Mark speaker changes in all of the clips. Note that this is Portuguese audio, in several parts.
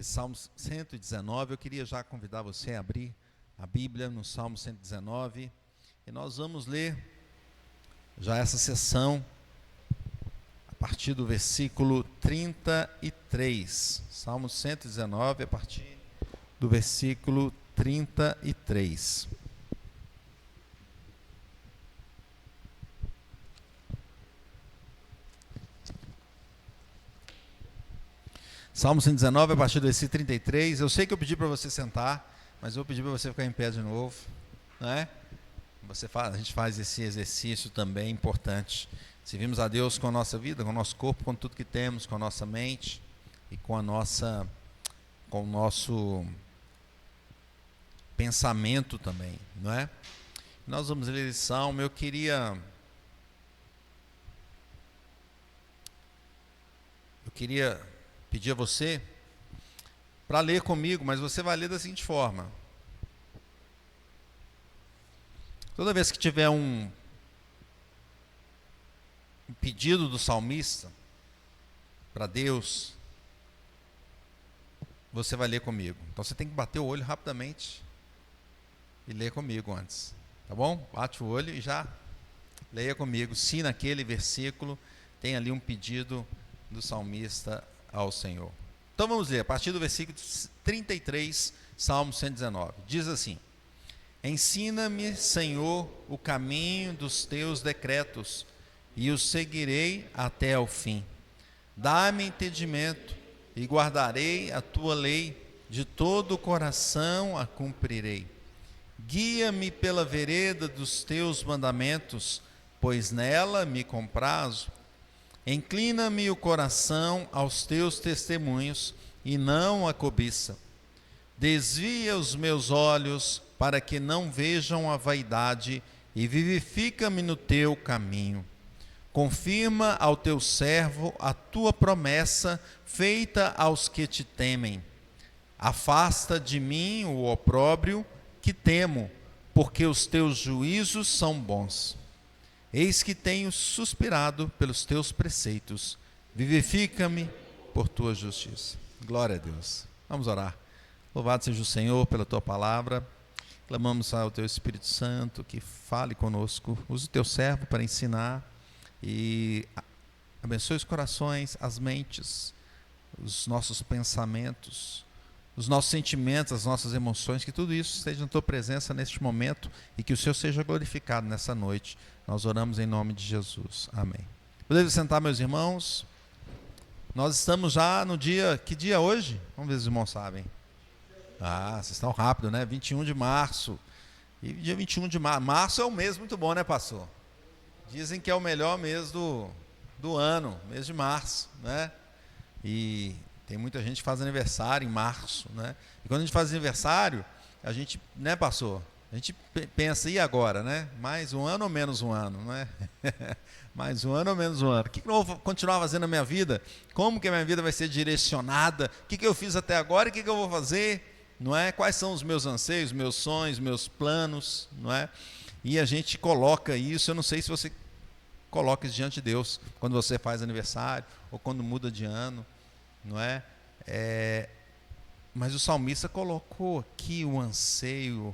Speaker 1: esse Salmo 119, eu queria já convidar você a abrir a Bíblia no Salmo 119, e nós vamos ler já essa sessão a partir do versículo 33. Salmo 119, a partir do versículo 33. Salmo 119, a partir do versículo 33. Eu sei que eu pedi para você sentar, mas eu vou pedir para você ficar em pé de novo, né? A gente faz esse exercício também importante. Servimos a Deus com a nossa vida, com o nosso corpo, com tudo que temos, com a nossa mente e com o nosso pensamento também, não é? Nós vamos ler esse salmo. Eu queria pedir a você para ler comigo, mas você vai ler da seguinte forma: toda vez que tiver um pedido do salmista para Deus, você vai ler comigo. Então você tem que bater o olho rapidamente e ler comigo antes, tá bom? Bate o olho e já leia comigo. Se naquele versículo tem ali um pedido do salmista ao Senhor. Então vamos ler a partir do versículo 33, Salmo 119. Diz assim: Ensina-me, Senhor, o caminho dos teus decretos, e os seguirei até ao fim. Dá-me entendimento, e guardarei a tua lei, de todo o coração a cumprirei. Guia-me pela vereda dos teus mandamentos, pois nela me comprazo. Inclina-me o coração aos teus testemunhos, e não a cobiça. Desvia os meus olhos para que não vejam a vaidade, e vivifica-me no teu caminho. Confirma ao teu servo a tua promessa, feita aos que te temem. Afasta de mim o opróbrio que temo, porque os teus juízos são bons. Eis que tenho suspirado pelos teus preceitos. Vivifica-me por tua justiça. Glória a Deus. Vamos orar. Louvado seja o Senhor pela tua palavra. Clamamos ao teu Espírito Santo que fale conosco. Use o teu servo para ensinar e abençoe os corações, as mentes, os nossos pensamentos, os nossos sentimentos, as nossas emoções, que tudo isso esteja na tua presença neste momento e que o Senhor seja glorificado nessa noite. Nós oramos em nome de Jesus. Amém. Podemos sentar, meus irmãos? Nós estamos já no dia... Que dia é hoje? Vamos ver se os irmãos sabem. Vocês estão rápido, né? 21 de março. E dia 21 de março. Março é um mês muito bom, né, pastor? Dizem que é o melhor mês do ano, mês de março, né? E tem muita gente que faz aniversário em março, né? E quando a gente faz aniversário, a gente, né, pastor? A gente pensa, e agora, né? Mais um ano ou menos um ano, não é? Mais um ano ou menos um ano. O que eu vou continuar fazendo na minha vida? Como que a minha vida vai ser direcionada? O que eu fiz até agora e o que eu vou fazer? Não é? Quais são os meus anseios, meus sonhos, meus planos, não é? E a gente coloca isso. Eu não sei se você coloca isso diante de Deus quando você faz aniversário ou quando muda de ano, não é? Mas o salmista colocou aqui o anseio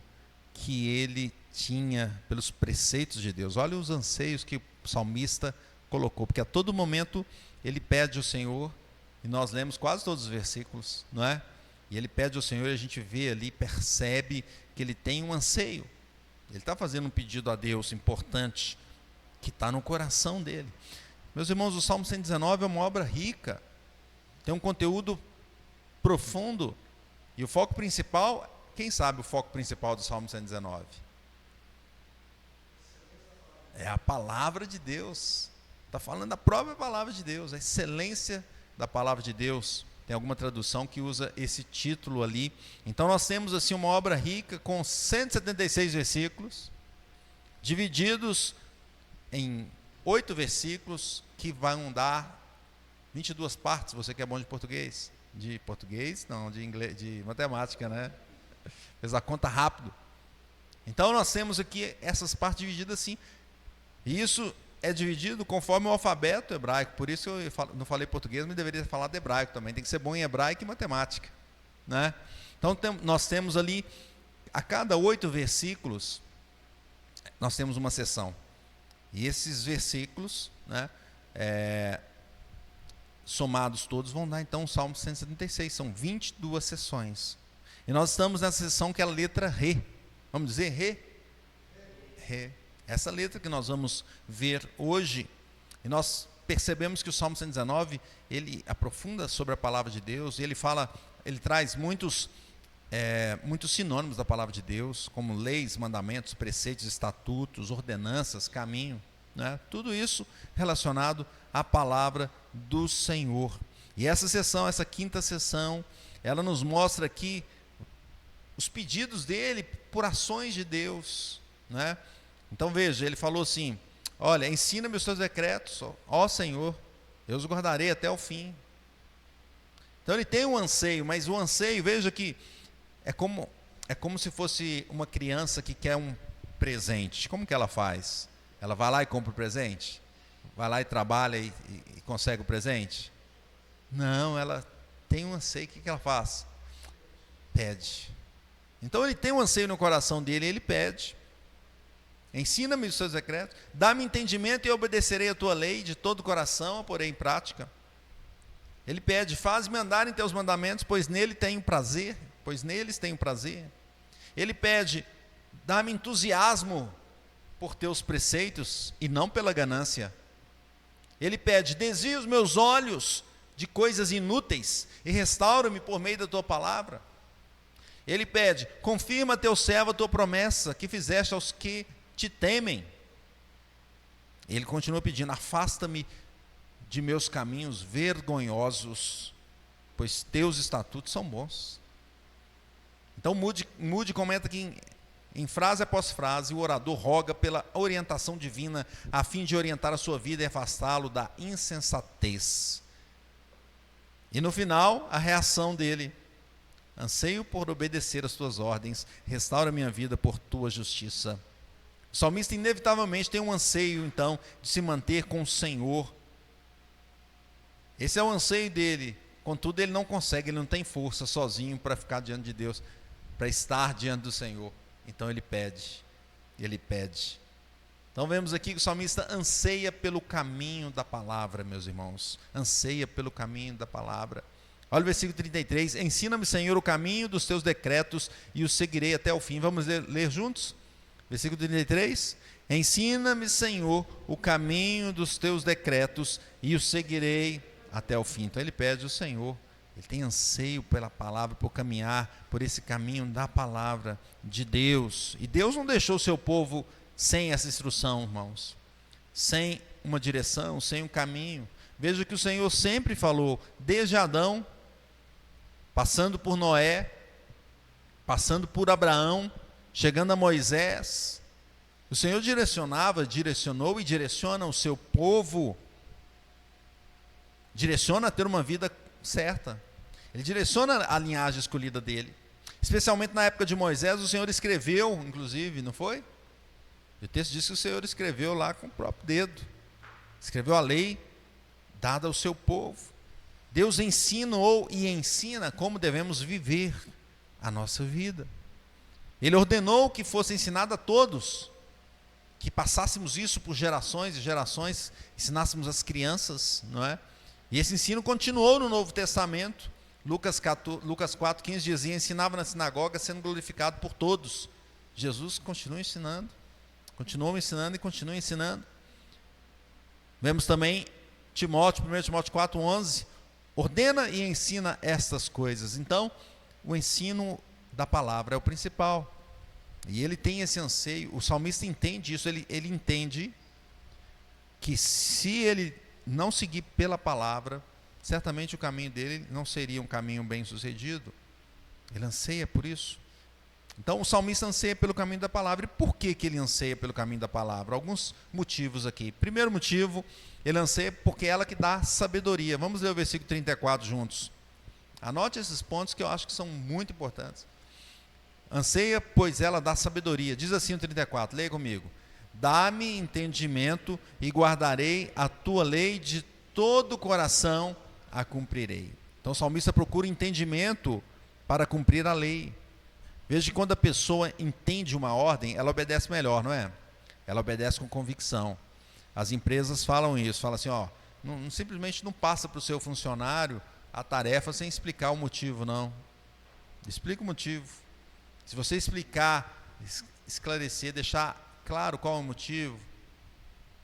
Speaker 1: que ele tinha pelos preceitos de Deus. Olha os anseios que o salmista colocou, porque a todo momento ele pede ao Senhor, e nós lemos quase todos os versículos, não é? E ele pede ao Senhor, e a gente vê ali, percebe que ele tem um anseio. Ele está fazendo um pedido a Deus importante, que está no coração dele. Meus irmãos, o Salmo 119 é uma obra rica, tem um conteúdo profundo, e o foco principal... Quem sabe o foco principal do Salmo 119? É a palavra de Deus. Está falando da própria palavra de Deus, a excelência da palavra de Deus. Tem alguma tradução que usa esse título ali. Então nós temos assim uma obra rica com 176 versículos, divididos em 8 versículos, que vão dar 22 partes. Você que é bom de português? De português? Não, de inglês, de matemática, né? Fez a conta rápido. Então nós temos aqui essas partes divididas assim. E isso é dividido conforme o alfabeto hebraico. Por isso eu não falei português, mas deveria falar de hebraico também. Tem que ser bom em hebraico e matemática, né? Então nós temos ali, a cada 8 versículos, nós temos uma sessão. E esses versículos, né, somados todos, vão dar então o Salmo 176, são 22 sessões. E nós estamos nessa sessão que é a letra Rê. Vamos dizer Rê? Rê. Essa letra que nós vamos ver hoje, e nós percebemos que o Salmo 119, ele aprofunda sobre a palavra de Deus, e ele traz muitos sinônimos da palavra de Deus, como leis, mandamentos, preceitos, estatutos, ordenanças, caminho, né? Tudo isso relacionado à palavra do Senhor. E essa sessão, essa 5ª sessão, ela nos mostra aqui os pedidos dele por ações de Deus, né? Então veja, ele falou assim: olha, ensina-me os teus decretos, ó Senhor, eu os guardarei até o fim. Então ele tem um anseio, mas o anseio, veja que é como se fosse uma criança que quer um presente. Como que ela faz? Ela vai lá e compra o presente? Vai lá e trabalha e consegue o presente? Não, ela tem um anseio, o que ela faz? Pede. Então ele tem um anseio no coração dele, ele pede. Ensina-me os teus decretos, dá-me entendimento e eu obedecerei a tua lei, de todo o coração a porei em prática. Ele pede: faz-me andar em teus mandamentos, pois neles tenho prazer. Ele pede: dá-me entusiasmo por teus preceitos e não pela ganância. Ele pede: desvia os meus olhos de coisas inúteis e restaura-me por meio da tua palavra. Ele pede: confirma a teu servo a tua promessa que fizeste aos que te temem. Ele continua pedindo: afasta-me de meus caminhos vergonhosos, pois teus estatutos são bons. Então Moody comenta que em frase após frase o orador roga pela orientação divina a fim de orientar a sua vida e afastá-lo da insensatez. E no final, a reação dele: anseio por obedecer às tuas ordens, restaura minha vida por tua justiça. O salmista inevitavelmente tem um anseio então de se manter com o Senhor. Esse é o anseio dele. Contudo, ele não consegue, ele não tem força sozinho para ficar diante de Deus, para estar diante do Senhor. Então ele pede. Então vemos aqui que o salmista anseia pelo caminho da palavra, meus irmãos. Anseia pelo caminho da palavra. Olha o versículo 33. Ensina-me, Senhor, o caminho dos teus decretos e o seguirei até o fim. Vamos ler juntos? Versículo 33. Ensina-me, Senhor, o caminho dos teus decretos e o seguirei até o fim. Então ele pede ao Senhor. Ele tem anseio pela palavra, por caminhar por esse caminho da palavra de Deus. E Deus não deixou o seu povo sem essa instrução, irmãos. Sem uma direção, sem um caminho. Veja que o Senhor sempre falou, desde Adão, passando por Noé, passando por Abraão, chegando a Moisés. O Senhor direcionou e direciona o seu povo. Direciona a ter uma vida certa. Ele direciona a linhagem escolhida dele. Especialmente na época de Moisés, o Senhor escreveu, inclusive, não foi? O texto diz que o Senhor escreveu lá com o próprio dedo. Escreveu a lei dada ao seu povo. Deus ensinou e ensina como devemos viver a nossa vida. Ele ordenou que fosse ensinado a todos, que passássemos isso por gerações e gerações, ensinássemos as crianças, não é? E esse ensino continuou no Novo Testamento. Lucas 4,15 dizia: ensinava na sinagoga, sendo glorificado por todos. Jesus continua ensinando e continua ensinando. Vemos também Timóteo, 1 Timóteo 4,11, ordena e ensina estas coisas. Então, o ensino da palavra é o principal. E ele tem esse anseio, o salmista entende isso, ele entende que se ele não seguir pela palavra, certamente o caminho dele não seria um caminho bem sucedido. Ele anseia por isso. Então o salmista anseia pelo caminho da palavra. E por que ele anseia pelo caminho da palavra? Alguns motivos aqui. Primeiro motivo, ele anseia porque é ela que dá sabedoria. Vamos ler o versículo 34 juntos. Anote esses pontos que eu acho que são muito importantes. Anseia, pois ela dá sabedoria. Diz assim o 34, leia comigo. Dá-me entendimento e guardarei a tua lei, de todo o coração a cumprirei. Então o salmista procura entendimento para cumprir a lei. Veja que quando a pessoa entende uma ordem, ela obedece melhor, não é? Ela obedece com convicção. As empresas falam isso, falam assim, ó, simplesmente não passa para o seu funcionário a tarefa sem explicar o motivo, não. Explica o motivo. Se você explicar, esclarecer, deixar claro qual é o motivo,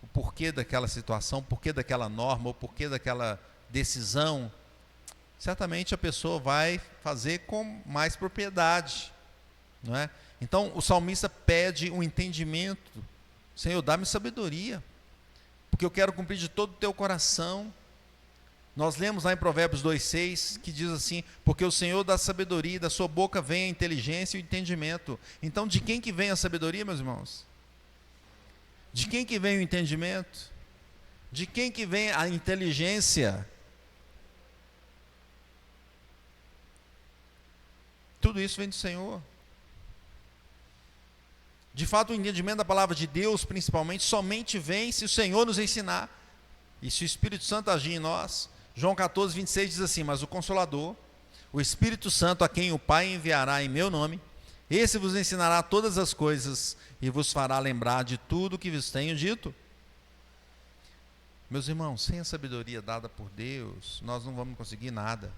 Speaker 1: o porquê daquela situação, o porquê daquela norma, o porquê daquela decisão, certamente a pessoa vai fazer com mais propriedade, não é? Então o salmista pede um entendimento. Senhor, dá-me sabedoria, porque eu quero cumprir de todo o teu coração. Nós lemos lá em Provérbios 2,6, que diz assim, porque o Senhor dá sabedoria, e da sua boca vem a inteligência e o entendimento. Então, de quem que vem a sabedoria, meus irmãos? De quem que vem o entendimento? De quem que vem a inteligência? Tudo isso vem do Senhor. De fato, o entendimento da palavra de Deus, principalmente, somente vem se o Senhor nos ensinar. E se o Espírito Santo agir em nós. João 14,26 diz assim, mas o Consolador, o Espírito Santo, a quem o Pai enviará em meu nome, esse vos ensinará todas as coisas e vos fará lembrar de tudo que vos tenho dito. Meus irmãos, sem a sabedoria dada por Deus, nós não vamos conseguir nada.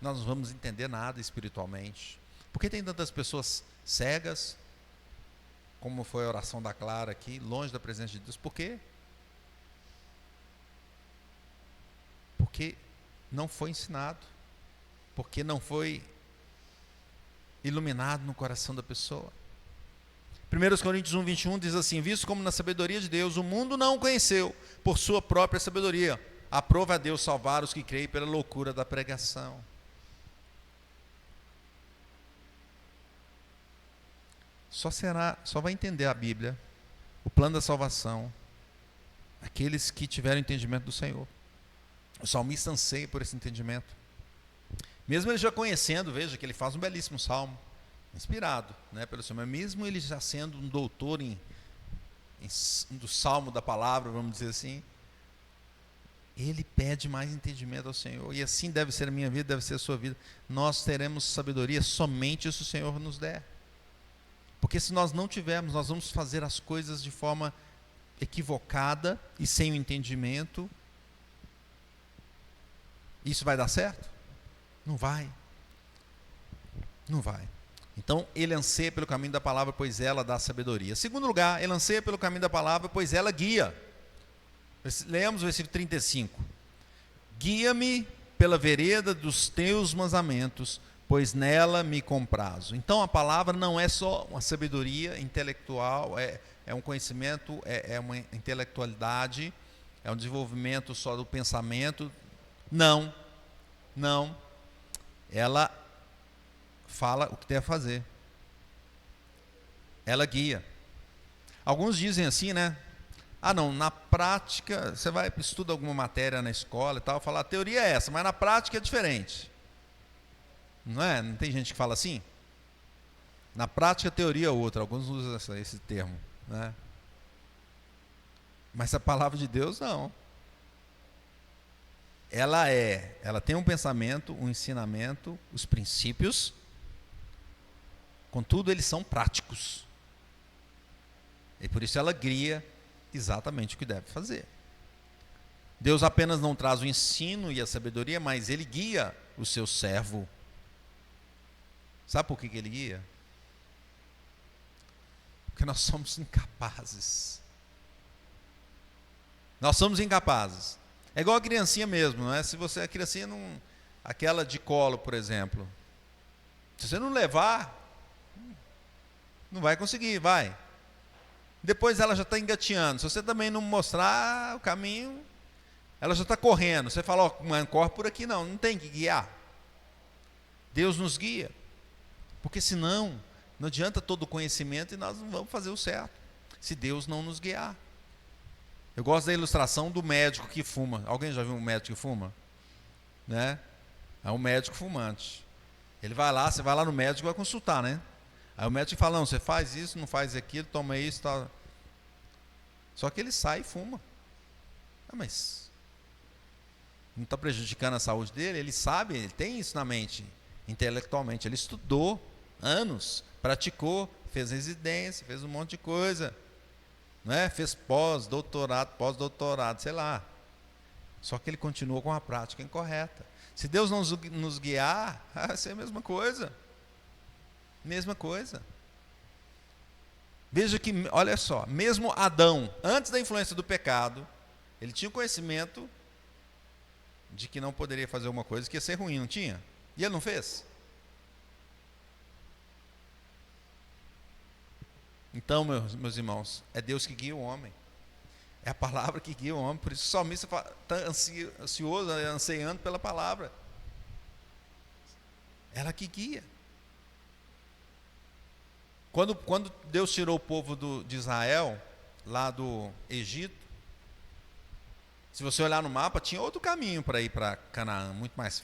Speaker 1: Nós não vamos entender nada espiritualmente. Por que tem tantas pessoas cegas, como foi a oração da Clara aqui, longe da presença de Deus? Por quê? Porque não foi ensinado, porque não foi iluminado no coração da pessoa. 1 Coríntios 1,21 diz assim, visto como na sabedoria de Deus o mundo não o conheceu por sua própria sabedoria, aprova a Deus salvar os que creem pela loucura da pregação. Só vai entender a Bíblia, o plano da salvação, aqueles que tiveram entendimento do Senhor. O salmista anseia por esse entendimento. Mesmo ele já conhecendo, veja que ele faz um belíssimo salmo, inspirado, né, pelo Senhor, mas mesmo ele já sendo um doutor do salmo da palavra, vamos dizer assim, ele pede mais entendimento ao Senhor. E assim deve ser a minha vida, deve ser a sua vida. Nós teremos sabedoria somente se o Senhor nos der. Porque se nós não tivermos, nós vamos fazer as coisas de forma equivocada e sem o entendimento. Isso vai dar certo? Não vai. Não vai. Então, ele anseia pelo caminho da palavra, pois ela dá sabedoria. Segundo lugar, ele anseia pelo caminho da palavra, pois ela guia. Leamos o versículo 35. Guia-me pela vereda dos teus mandamentos, pois nela me comprazo. Então, a palavra não é só uma sabedoria intelectual, é um conhecimento, é uma intelectualidade, é um desenvolvimento só do pensamento. Não. Ela fala o que deve fazer. Ela guia. Alguns dizem assim, né? Ah, não, na prática, você vai estuda alguma matéria na escola e tal, fala, a teoria é essa, mas na prática é diferente. Não é? Não tem gente que fala assim? Na prática a teoria é outra, alguns usam esse termo, né? Mas a palavra de Deus não. Ela tem um pensamento, um ensinamento, os princípios, contudo eles são práticos. E por isso ela guia exatamente o que deve fazer. Deus apenas não traz o ensino e a sabedoria, mas ele guia o seu servo. Sabe por que ele guia? Porque nós somos incapazes. Nós somos incapazes. É igual a criancinha mesmo, não é? Se você, a criancinha não, aquela de colo, por exemplo, se você não levar, não vai conseguir, vai. Depois ela já está engateando. Se você também não mostrar o caminho, ela já está correndo. Você fala, ó, corre por aqui, não tem que guiar. Deus nos guia. Porque senão, não adianta todo o conhecimento e nós não vamos fazer o certo, se Deus não nos guiar. Eu gosto da ilustração do médico que fuma. Alguém já viu um médico que fuma? Né? É um médico fumante. Ele vai lá, você vai lá no médico e vai consultar, né? Aí o médico fala, não, você faz isso, não faz aquilo, toma isso, tal. Só que ele sai e fuma. Ah, mas não está prejudicando a saúde dele? Ele sabe, ele tem isso na mente. intelectualmente. Ele estudou anos, praticou, fez residência, fez um monte de coisa, não é? Fez pós-doutorado, sei lá. Só que ele continuou com a prática incorreta. Se Deus não nos guiar, vai ser a mesma coisa. Mesma coisa. Veja que, olha só, mesmo Adão, antes da influência do pecado, ele tinha o conhecimento de que não poderia fazer alguma coisa que ia ser ruim, não tinha? E ele não fez? Então, meus irmãos, é Deus que guia o homem. É a palavra que guia o homem. Por isso o salmista está ansioso, ansiando pela palavra. Ela que guia. Quando Deus tirou o povo de Israel, lá do Egito, se você olhar no mapa, tinha outro caminho para ir para Canaã, muito mais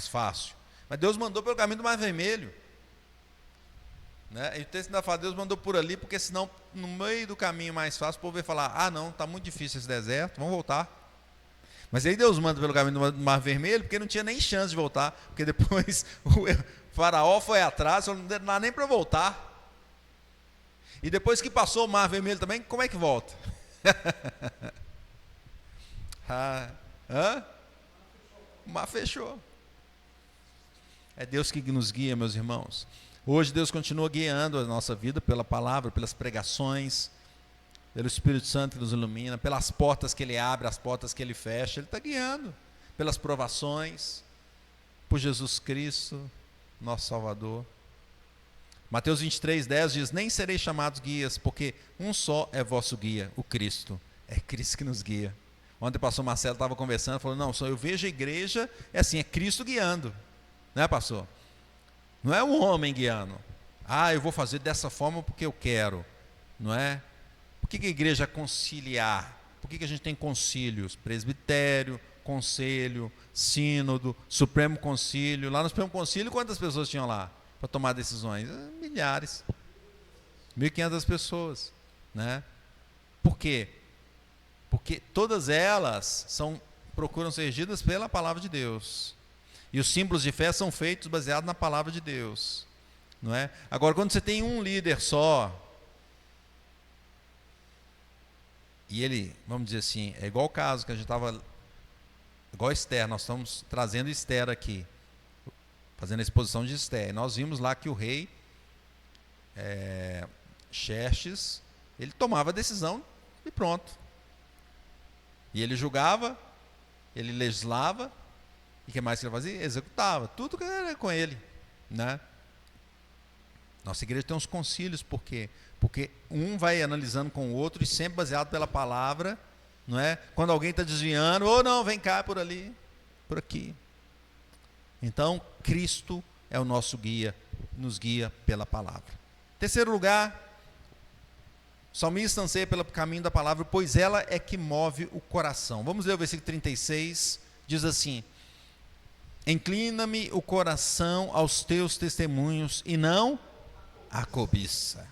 Speaker 1: fácil. Mas Deus mandou pelo caminho do Mar Vermelho. Né? E o texto ainda fala, Deus mandou por ali, porque senão, no meio do caminho mais fácil, o povo ia falar, não, está muito difícil esse deserto, vamos voltar. Mas aí Deus manda pelo caminho do Mar Vermelho, porque não tinha nem chance de voltar, porque depois o faraó foi atrás, não dá nem para voltar. E depois que passou o Mar Vermelho também, como é que volta? O mar fechou. É Deus que nos guia, meus irmãos. Hoje Deus continua guiando a nossa vida pela palavra, pelas pregações, pelo Espírito Santo que nos ilumina, pelas portas que Ele abre, as portas que Ele fecha. Ele está guiando, pelas provações, por Jesus Cristo, nosso Salvador. Mateus 23:10 diz, nem sereis chamados guias, porque um só é vosso guia, o Cristo. É Cristo que nos guia. Ontem o pastor Marcelo estava conversando, falou, não, só eu vejo a igreja, é assim, é Cristo guiando. Não é, pastor? Não é um homem guiando. Eu vou fazer dessa forma porque eu quero. Não é? Por que a igreja é conciliar? Por que a gente tem concílios? Presbitério, conselho, sínodo, Supremo Concílio. Lá no Supremo Concílio, quantas pessoas tinham lá para tomar decisões? Milhares. 1.500 pessoas. Né? Por quê? Porque todas elas procuram ser regidas pela palavra de Deus. E os símbolos de fé são feitos baseados na palavra de Deus. Não é? Agora, quando você tem um líder só, e ele, vamos dizer assim, é igual o caso que a gente estava, igual Esther, nós estamos trazendo Esther aqui, fazendo a exposição de Esther. E nós vimos lá que o rei Xerxes, ele tomava a decisão e pronto. E ele julgava, ele legislava, e o que mais que ele fazia? Executava, tudo que era com ele. Né? Nossa igreja tem uns concílios, por quê? Porque um vai analisando com o outro, e sempre baseado pela palavra, não é? Quando alguém está desviando, não, vem cá, por ali, por aqui. Então, Cristo é o nosso guia, nos guia pela palavra. Terceiro lugar, o salmista anseia pelo caminho da palavra, pois ela é que move o coração. Vamos ler o versículo 36, diz assim, inclina-me o coração aos teus testemunhos, e não a cobiça.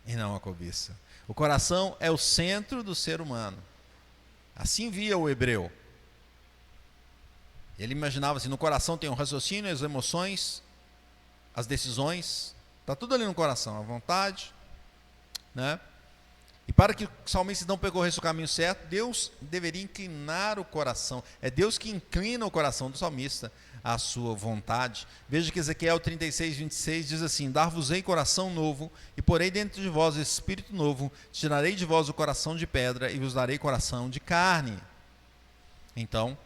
Speaker 1: E não a cobiça. O coração é o centro do ser humano. Assim via o hebreu. Ele imaginava assim, no coração tem o raciocínio, as emoções, as decisões, está tudo ali no coração, a vontade, né? E para que o salmista não percorresse o caminho certo, Deus deveria inclinar o coração. É Deus que inclina o coração do salmista à sua vontade. Veja que Ezequiel 36:26 diz assim, dar-vos-ei coração novo, e porei dentro de vós espírito novo, tirarei de vós o coração de pedra, e vos darei coração de carne. Então,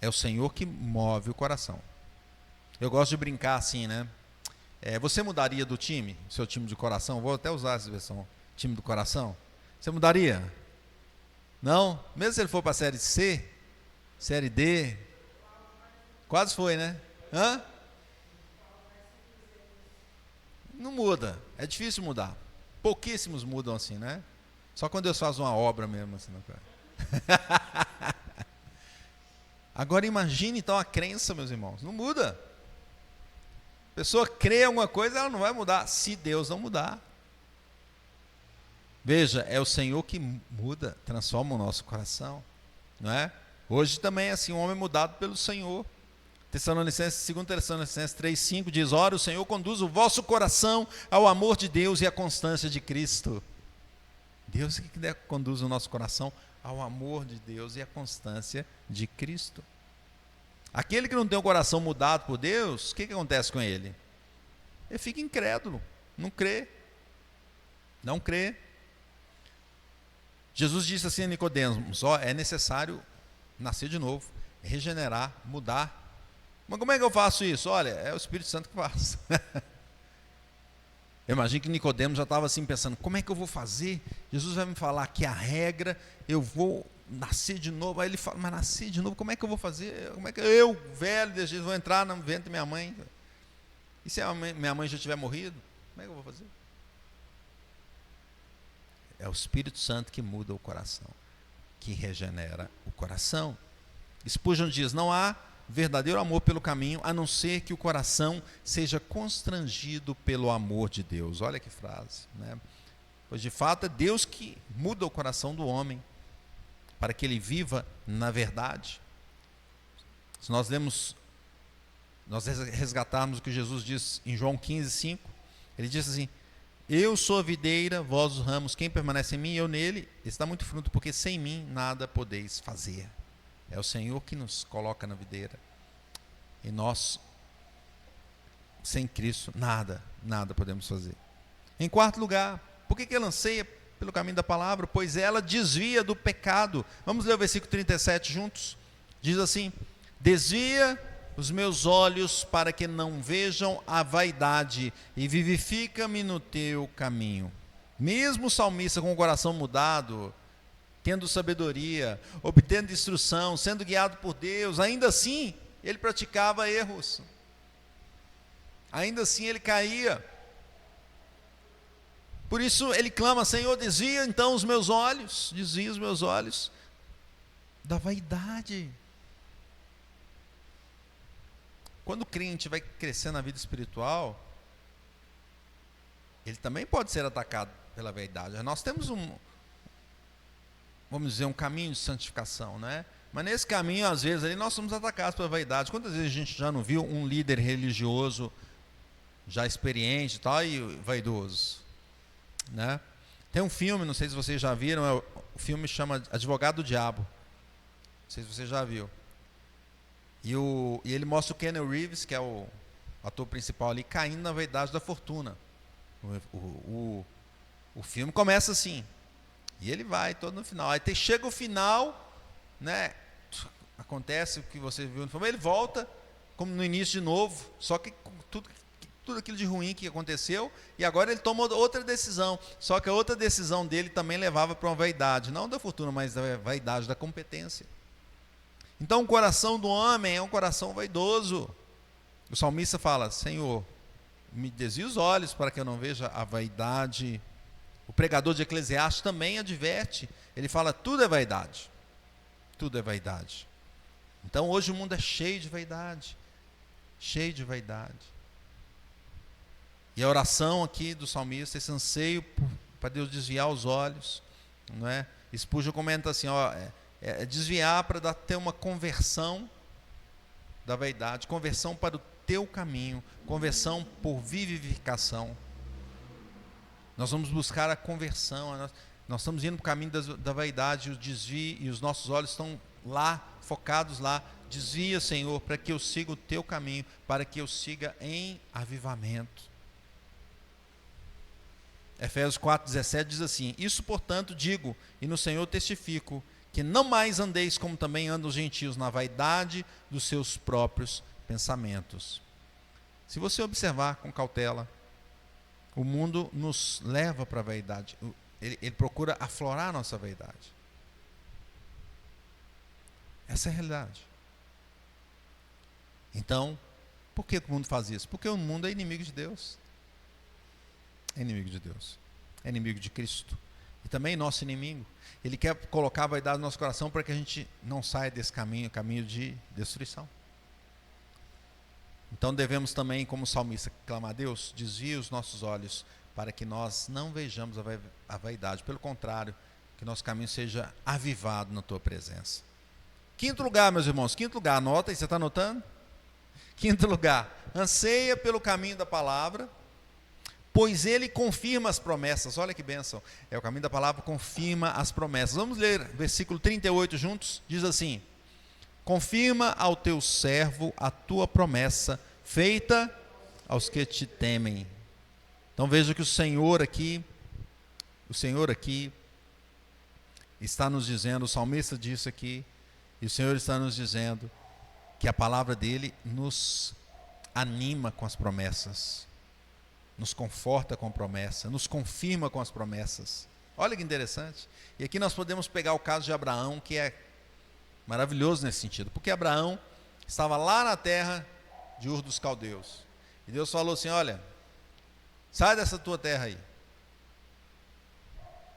Speaker 1: é o Senhor que move o coração. Eu gosto de brincar assim, né? Você mudaria do time, seu time de coração? Vou até usar essa versão, time do coração. Você mudaria? Não? Mesmo se ele for para a série C, série D, quase foi, né? Não muda, é difícil mudar. Pouquíssimos mudam assim, né? Só quando Deus faz uma obra mesmo assim. Agora imagine então a crença, meus irmãos, não muda. A pessoa crê em alguma coisa, ela não vai mudar, se Deus não mudar. Veja, é o Senhor que muda, transforma o nosso coração, não é? Hoje também é assim, um homem mudado pelo Senhor. 2 Tessalonicenses 3,5 diz: ora, o Senhor conduz o vosso coração ao amor de Deus e à constância de Cristo. Deus que conduz o nosso coração ao amor de Deus e à constância de Cristo. Aquele que não tem o coração mudado por Deus, o que acontece com ele? Ele fica incrédulo, não crê. Não crê. Jesus disse assim a Nicodemos: é necessário nascer de novo, regenerar, mudar. Mas como é que eu faço isso? Olha, é o Espírito Santo que faz. Eu imagino que Nicodemos já estava assim pensando: como é que eu vou fazer? Jesus vai me falar que a regra, eu vou nascer de novo. Aí ele fala: mas nascer de novo, como é que eu vou fazer? Como é que eu, velho, Jesus, vou entrar no ventre da minha mãe? E se minha mãe já tiver morrido? Como é que eu vou fazer? É o Espírito Santo que muda o coração, que regenera o coração. Spurgeon diz: não há verdadeiro amor pelo caminho, a não ser que o coração seja constrangido pelo amor de Deus. Olha que frase, né? Pois de fato é Deus que muda o coração do homem, para que ele viva na verdade. Se nós resgatarmos o que Jesus diz em João 15:5, ele diz assim: eu sou a videira, vós os ramos, quem permanece em mim e eu nele, está muito fruto, porque sem mim nada podeis fazer. É o Senhor que nos coloca na videira. E nós, sem Cristo, nada podemos fazer. Em quarto lugar, por que ela anseia pelo caminho da palavra? Pois ela desvia do pecado. Vamos ler o versículo 37 juntos? Diz assim: desvia os meus olhos para que não vejam a vaidade e vivifica-me no teu caminho. Mesmo o salmista com o coração mudado, tendo sabedoria, obtendo instrução, sendo guiado por Deus, ainda assim ele praticava erros, ainda assim ele caía. Por isso ele clama: Senhor, desvia então os meus olhos da vaidade. Quando o crente vai crescer na vida espiritual, ele também pode ser atacado pela vaidade. Nós temos vamos dizer, um caminho de santificação, né? Mas nesse caminho, às vezes, ali nós somos atacados pela vaidade. Quantas vezes a gente já não viu um líder religioso, já experiente e tal, e vaidoso, né? Tem um filme, não sei se vocês já viram, o filme chama Advogado do Diabo. Não sei se você já viu. E ele mostra o Keanu Reeves, que é o ator principal ali, caindo na vaidade da fortuna. O filme começa assim, e ele vai todo no final. Aí chega o final, né? Acontece o que você viu no filme, ele volta como no início de novo, só que tudo aquilo de ruim que aconteceu, e agora ele toma outra decisão. Só que a outra decisão dele também levava para uma vaidade, não da fortuna, mas da vaidade da competência. Então o coração do homem é um coração vaidoso. O salmista fala: Senhor, me desvia os olhos para que eu não veja a vaidade. O pregador de Eclesiastes também adverte. Ele fala: tudo é vaidade. Tudo é vaidade. Então hoje o mundo é cheio de vaidade. Cheio de vaidade. E a oração aqui do salmista, esse anseio para Deus desviar os olhos, não é? Spurgeon comenta assim, desviar para ter uma conversão da vaidade, conversão para o teu caminho, conversão por vivificação. Nós vamos buscar a conversão, nós estamos indo para o caminho da vaidade, o desvio, e os nossos olhos estão lá, focados lá. Desvia, Senhor, para que eu siga o teu caminho, para que eu siga em avivamento. Efésios 4,17 diz assim: isso, portanto, digo, e no Senhor testifico, que não mais andeis como também andam os gentios, na vaidade dos seus próprios pensamentos. Se você observar com cautela, o mundo nos leva para a vaidade. Ele procura aflorar a nossa vaidade. Essa é a realidade. Então, por que o mundo faz isso? Porque o mundo é inimigo de Deus. É inimigo de Deus. É inimigo de Cristo. E também nosso inimigo. Ele quer colocar a vaidade no nosso coração para que a gente não saia desse caminho de destruição. Então devemos também, como salmista, clamar a Deus: desvia os nossos olhos para que nós não vejamos a vaidade. Pelo contrário, que nosso caminho seja avivado na tua presença. Quinto lugar, meus irmãos, quinto lugar, anota aí, você está anotando? Quinto lugar, anseia pelo caminho da palavra, pois ele confirma as promessas. Olha que bênção, o caminho da palavra confirma as promessas. Vamos ler versículo 38 juntos, diz assim: confirma ao teu servo a tua promessa, feita aos que te temem. Então veja que o Senhor aqui está nos dizendo, o salmista disse aqui, e o Senhor está nos dizendo que a palavra dele nos anima com as promessas, nos conforta com a promessa, nos confirma com as promessas. Olha que interessante. E aqui nós podemos pegar o caso de Abraão, que é maravilhoso nesse sentido, porque Abraão estava lá na terra de Ur dos Caldeus, e Deus falou assim: olha, sai dessa tua terra aí.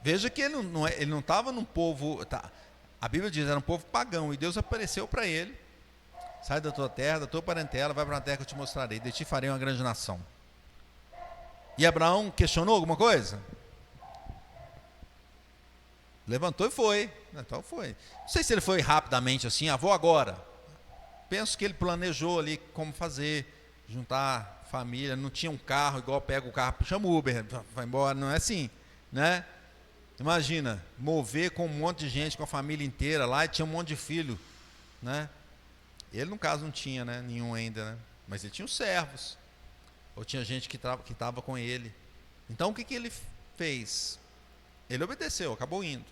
Speaker 1: Veja que ele não estava num povo, a Bíblia diz, era um povo pagão, e Deus apareceu para ele: sai da tua terra, da tua parentela, vai para uma terra que eu te mostrarei, de ti farei uma grande nação. E Abraão questionou alguma coisa? Levantou e foi. Então foi. Não sei se ele foi rapidamente assim, vou agora. Penso que ele planejou ali como fazer, juntar família, não tinha um carro, igual pega o carro, chama o Uber, vai embora, não é assim, né? Imagina, mover com um monte de gente, com a família inteira lá, e tinha um monte de filho, né? Ele, no caso, não tinha, né, nenhum ainda, né? Mas ele tinha os servos, ou tinha gente que estava com ele. Então, o que ele fez? Ele obedeceu, acabou indo,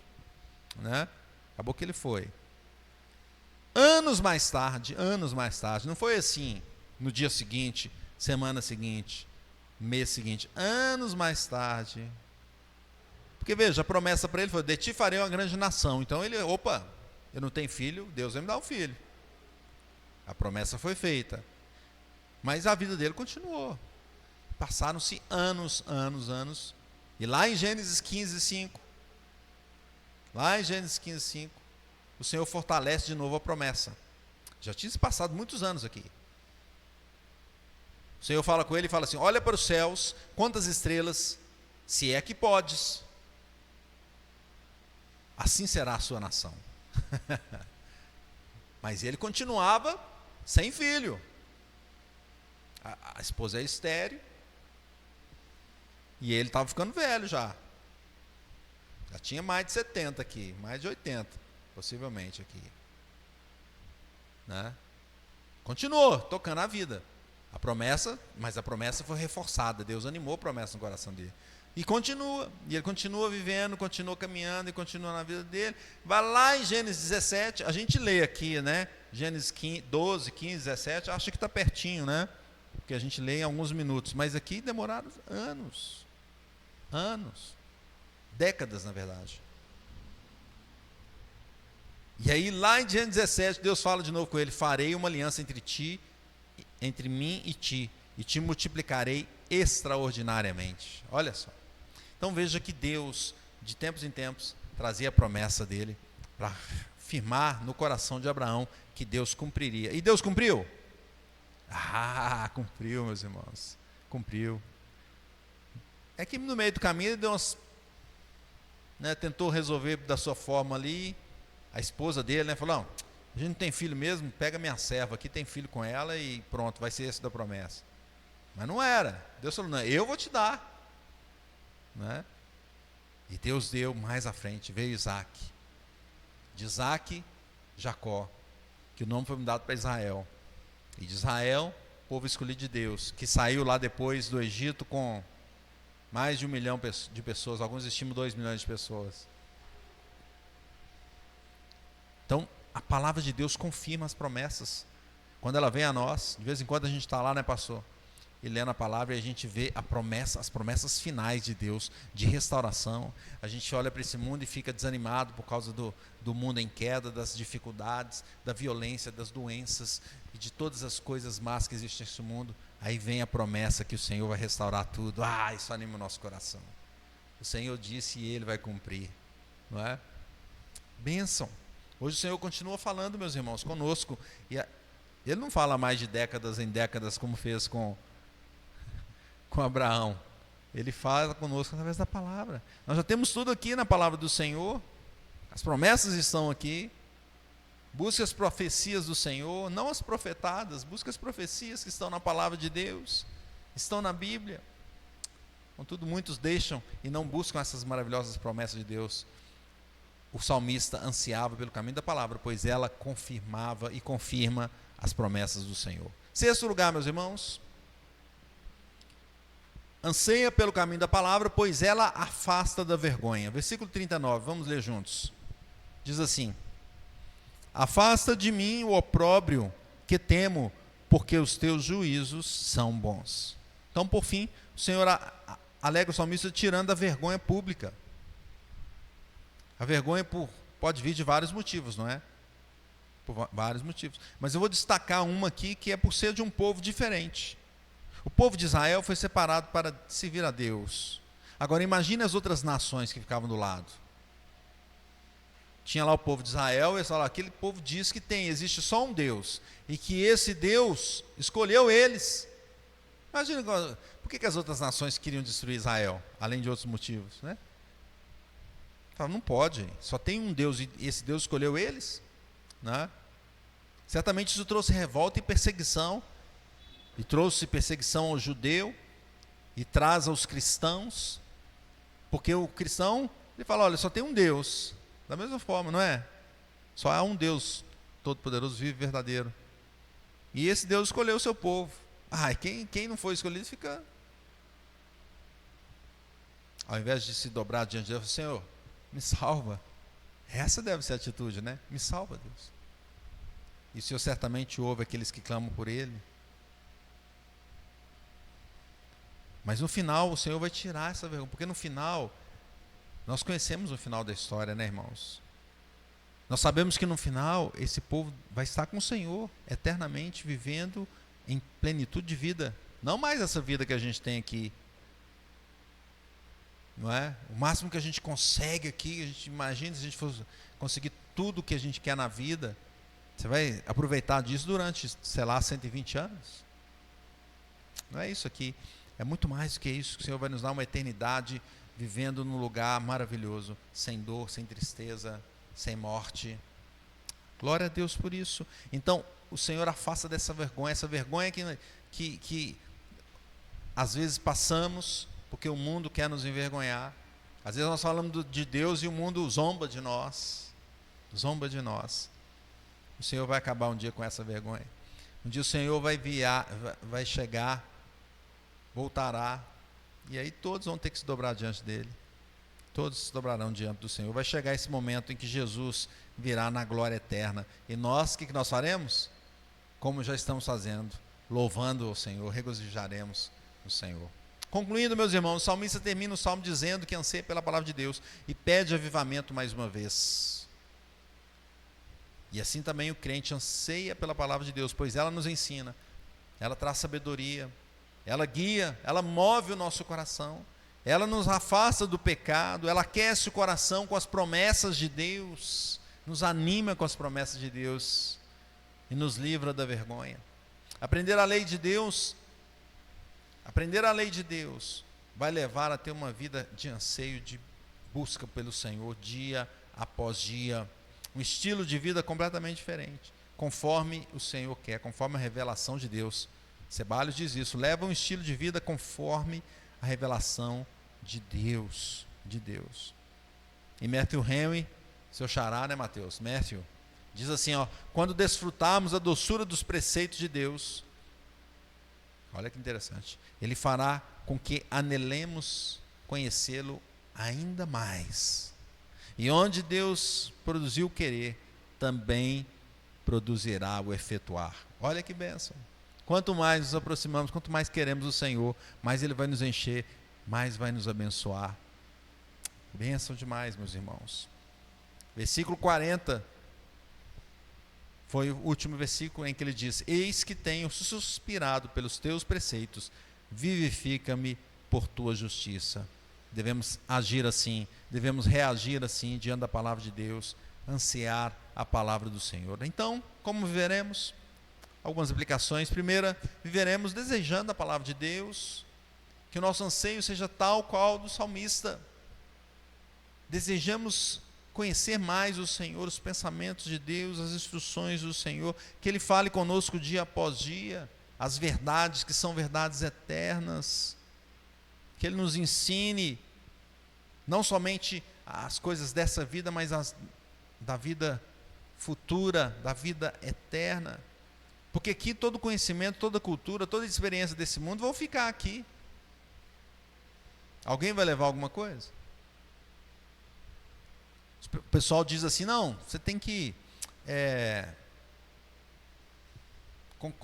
Speaker 1: né? Acabou que ele foi. Anos mais tarde, não foi assim, no dia seguinte, semana seguinte, mês seguinte, anos mais tarde. Porque veja, a promessa para ele foi: de ti farei uma grande nação. Então ele, eu não tenho filho, Deus vai me dar um filho. A promessa foi feita. Mas a vida dele continuou. Passaram-se anos. E lá em Gênesis 15:5, o Senhor fortalece de novo a promessa. Já tinha se passado muitos anos aqui. O Senhor fala com ele e fala assim: olha para os céus, quantas estrelas, se é que podes, assim será a sua nação. Mas ele continuava sem filho. A esposa é estéril, e ele estava ficando velho já. Já tinha mais de 70 aqui, mais de 80, possivelmente aqui, né? Continuou tocando a vida. Mas a promessa foi reforçada. Deus animou a promessa no coração dele. E ele continua vivendo, continua caminhando e continua na vida dele. Vai lá em Gênesis 17, a gente lê aqui, né? Gênesis 12, 15, 17, acha que está pertinho, né? Porque a gente lê em alguns minutos, mas aqui demoraram anos, décadas na verdade. E aí lá em Gênesis 17, Deus fala de novo com ele: farei uma aliança entre mim e te multiplicarei extraordinariamente. Olha só. Então veja que Deus, de tempos em tempos, trazia a promessa dele para firmar no coração de Abraão que Deus cumpriria. E Deus cumpriu? Cumpriu, meus irmãos. Cumpriu. É que no meio do caminho ele deu tentou resolver da sua forma ali. A esposa dele, né, falou: não, a gente não tem filho mesmo, pega minha serva aqui, tem filho com ela e pronto, vai ser esse da promessa. Mas não era. Deus falou: não, eu vou te dar, né? E Deus deu mais à frente, veio Isaac. De Isaac, Jacó, que o nome foi dado para Israel. E de Israel, povo escolhido de Deus, que saiu lá depois do Egito com mais de 1 milhão de pessoas, alguns estimam 2 milhões de pessoas. Então, a palavra de Deus confirma as promessas. Quando ela vem a nós, de vez em quando a gente está lá, né, pastor? E lendo a palavra, e a gente vê as promessas finais de Deus, de restauração. A gente olha para esse mundo e fica desanimado por causa do mundo em queda, das dificuldades, da violência, das doenças e de todas as coisas más que existem nesse mundo. Aí vem a promessa que o Senhor vai restaurar tudo. Isso anima o nosso coração. O Senhor disse e Ele vai cumprir, não é? Bênção. Hoje o Senhor continua falando, meus irmãos, conosco. E Ele não fala mais de décadas em décadas como fez com Abraão. Ele fala conosco através da palavra. Nós já temos tudo aqui na palavra do Senhor. As promessas estão aqui. Busque as profecias do Senhor, não as profetadas, busque as profecias que estão na palavra de Deus, estão na Bíblia. Contudo, muitos deixam e não buscam essas maravilhosas promessas de Deus. O salmista ansiava pelo caminho da palavra, pois ela confirmava e confirma as promessas do Senhor. Sexto lugar, meus irmãos, anseia pelo caminho da palavra, pois ela afasta da vergonha. Versículo 39, vamos ler juntos. Diz assim: afasta de mim o opróbrio que temo, porque os teus juízos são bons. Então, por fim, o Senhor alegra o salmista tirando a vergonha pública. A vergonha pode vir de vários motivos, não é? Por vários motivos. Mas eu vou destacar uma aqui, que é por ser de um povo diferente. O povo de Israel foi separado para servir a Deus. Agora imagine as outras nações que ficavam do lado. Tinha lá o povo de Israel, e eles falaram, aquele povo diz que existe só um Deus, e que esse Deus escolheu eles. Imagina, por que as outras nações queriam destruir Israel, além de outros motivos, né? Falaram, não pode, só tem um Deus, e esse Deus escolheu eles, né? Certamente isso trouxe revolta e perseguição, e trouxe perseguição ao judeu, e traz aos cristãos, porque o cristão, ele fala, olha, só tem um Deus. Da mesma forma, não é? Só há um Deus todo-poderoso, vivo e verdadeiro. E esse Deus escolheu o seu povo. Quem não foi escolhido fica... Ao invés de se dobrar diante de Deus, Senhor, me salva. Essa deve ser a atitude, né? Me salva, Deus. E o Senhor certamente ouve aqueles que clamam por Ele. Mas no final, o Senhor vai tirar essa vergonha. Porque no final... Nós conhecemos o final da história, né, irmãos? Nós sabemos que no final, esse povo vai estar com o Senhor, eternamente vivendo em plenitude de vida. Não mais essa vida que a gente tem aqui. Não é? O máximo que a gente consegue aqui, a gente imagina se a gente fosse conseguir tudo o que a gente quer na vida. Você vai aproveitar disso durante, sei lá, 120 anos? Não é isso aqui. É muito mais do que isso, que o Senhor vai nos dar uma eternidade vivendo num lugar maravilhoso, sem dor, sem tristeza, sem morte. Glória a Deus por isso. Então, o Senhor afasta dessa vergonha, essa vergonha que às vezes passamos, porque o mundo quer nos envergonhar. Às vezes nós falamos de Deus e o mundo zomba de nós. Zomba de nós. O Senhor vai acabar um dia com essa vergonha. Um dia o Senhor vai chegar, voltará, e aí todos vão ter que se dobrar diante dele. Todos se dobrarão diante do Senhor. Vai chegar esse momento em que Jesus virá na glória eterna. E nós, o que nós faremos? Como já estamos fazendo, louvando o Senhor, regozijaremos no Senhor. Concluindo, meus irmãos, o salmista termina o salmo dizendo que anseia pela palavra de Deus e pede avivamento mais uma vez. E assim também o crente anseia pela palavra de Deus, pois ela nos ensina, ela traz sabedoria, ela guia, ela move o nosso coração, ela nos afasta do pecado, ela aquece o coração com as promessas de Deus, nos anima com as promessas de Deus e nos livra da vergonha. Aprender a lei de Deus vai levar a ter uma vida de anseio, de busca pelo Senhor, dia após dia, um estilo de vida completamente diferente, conforme o Senhor quer, conforme a revelação de Deus. Ceballos diz isso, leva um estilo de vida conforme a revelação de Deus, E Matthew Henry, seu xará, né, Mateus? Matthew, diz assim, quando desfrutarmos a doçura dos preceitos de Deus, olha que interessante, Ele fará com que anelemos conhecê-lo ainda mais. E onde Deus produziu o querer, também produzirá o efetuar. Olha que bênção. Quanto mais nos aproximamos, quanto mais queremos o Senhor, mais Ele vai nos encher, mais vai nos abençoar. Bênção demais, meus irmãos. Versículo 40, foi o último versículo em que ele diz: eis que tenho suspirado pelos teus preceitos, vivifica-me por tua justiça. Devemos agir assim, devemos reagir assim diante da palavra de Deus, ansiar a palavra do Senhor. Então, como viveremos? Algumas aplicações. Primeira, viveremos desejando a palavra de Deus, que o nosso anseio seja tal qual do salmista. Desejamos conhecer mais o Senhor, os pensamentos de Deus, as instruções do Senhor, que Ele fale conosco dia após dia, as verdades que são verdades eternas, que Ele nos ensine, não somente as coisas dessa vida, mas as da vida futura, da vida eterna, porque aqui todo conhecimento, toda cultura, toda experiência desse mundo vão ficar aqui. Alguém vai levar alguma coisa? O pessoal diz assim, não, você tem que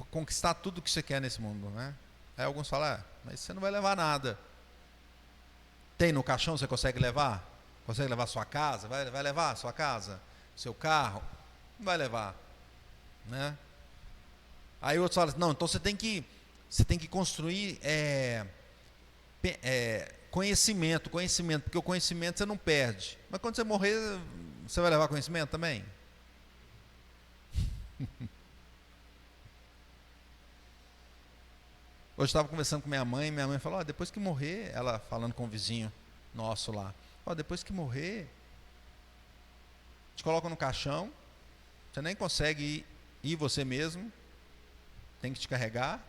Speaker 1: conquistar tudo que você quer nesse mundo, né? Aí alguns falam, mas você não vai levar nada. Tem no caixão, você consegue levar? Consegue levar sua casa? Vai levar sua casa? Seu carro? Não vai levar, né? Aí outros falam, não, então você tem que construir conhecimento, porque o conhecimento você não perde. Mas quando você morrer, você vai levar conhecimento também? Hoje estava conversando com minha mãe falou, depois que morrer, ela falando com o vizinho nosso lá, depois que morrer, te colocam no caixão, você nem consegue ir você mesmo, tem que te carregar,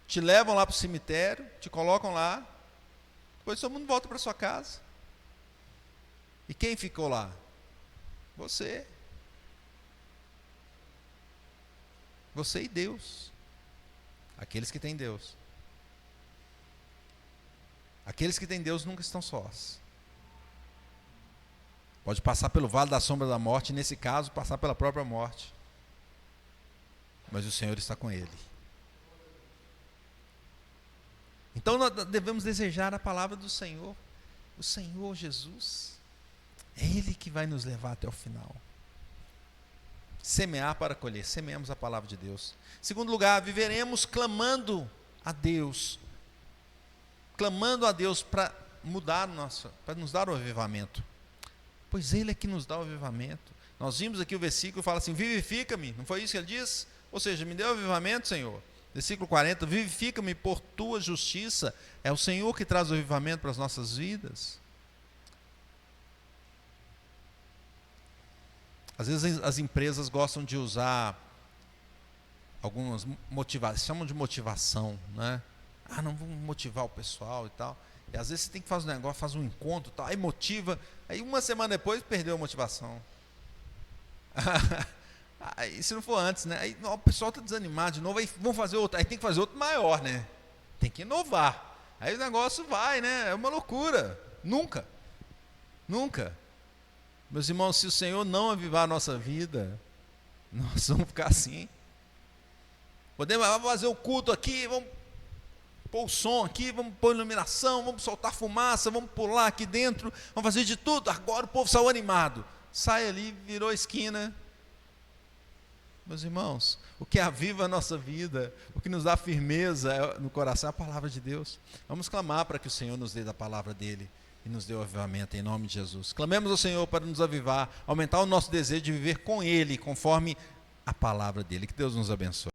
Speaker 1: te levam lá para o cemitério, te colocam lá, depois todo mundo volta para sua casa. E quem ficou lá? Você. Você e Deus. Aqueles que têm Deus. Aqueles que têm Deus nunca estão sós. Pode passar pelo vale da sombra da morte, e nesse caso, passar pela própria morte. Mas o Senhor está com ele. Então nós devemos desejar a palavra do Senhor. O Senhor Jesus. É Ele que vai nos levar até o final. Semear para colher. Semeamos a palavra de Deus. Segundo lugar, viveremos clamando a Deus. Clamando a Deus para mudar para nos dar o avivamento. Pois Ele é que nos dá o avivamento. Nós vimos aqui o versículo, fala assim, vivifica-me. Não foi isso que Ele diz? Ou seja, me deu o avivamento, Senhor. Versículo 40, vivifica-me por tua justiça. É o Senhor que traz o avivamento para as nossas vidas. Às vezes as empresas gostam de usar algumas motivações, chamam de motivação, né? Não vamos motivar o pessoal e tal. E às vezes você tem que fazer um negócio, faz um encontro e tal, aí motiva, aí uma semana depois perdeu a motivação. Aí, se não for antes, né? Aí o pessoal está desanimado de novo, aí vamos fazer outro, aí tem que fazer outro maior, né? Tem que inovar. Aí o negócio vai, né? É uma loucura. Nunca. Meus irmãos, se o Senhor não avivar a nossa vida, nós vamos ficar assim. Vamos fazer o culto aqui, vamos pôr o som aqui, vamos pôr iluminação, vamos soltar fumaça, vamos pular aqui dentro, vamos fazer de tudo. Agora o povo saiu animado. Sai ali, virou a esquina. Meus irmãos, o que aviva a nossa vida, o que nos dá firmeza no coração é a palavra de Deus. Vamos clamar para que o Senhor nos dê da palavra dEle e nos dê o avivamento em nome de Jesus. Clamemos ao Senhor para nos avivar, aumentar o nosso desejo de viver com Ele, conforme a palavra dEle. Que Deus nos abençoe.